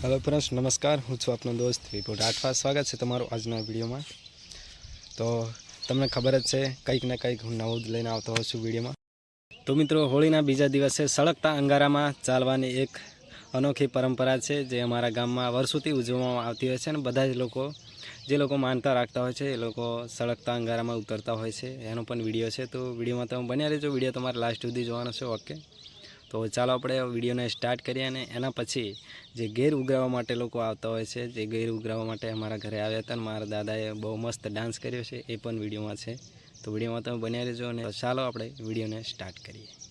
Hello friends, नमस्कार। हूँ छूँ आपनो दोस्त विपुल राठवा। स्वागत है तमारू आजना विडियो में। तो तमने खबर ज छे कंईक ने कंईक हूँ नवुं ज लईने आवतो हों छुं विडियो में। तो मित्रों, होळीना बीजा दिवसे सळगता अंगारा में चालवानी एक अनोखी परंपरा है जे अमारा गाम में वर्षोथी उजववामां आवती होय छे। अने बधा ज लोको जे लोको मानता राखता होय छे ए लोको सळगता अंगारा में उतरता होय छे। एनो पण विडियो है, तो विडियो में तमे बन्या रहेजो। विडियो तमारे लास्ट सुधी जोवानो छे। ओके, तो चालो આપણે વિડીયોને સ્ટાર્ટ કરીએ અને એના પછી જે ગેર ઉગરાવવા માટે લોકો આવતા હોય છે, જે ગેર ઉગરાવવા માટે અમારા ઘરે આવ્યા હતા અને મારા દાદાએ બહુ મસ્ત ડાન્સ કર્યો છે, એ પણ વિડીયોમાં છે। તો વિડીયોમાં તમે બન્યા રહેજો અને ચાલો આપણે વિડીયોને સ્ટાર્ટ કરીએ।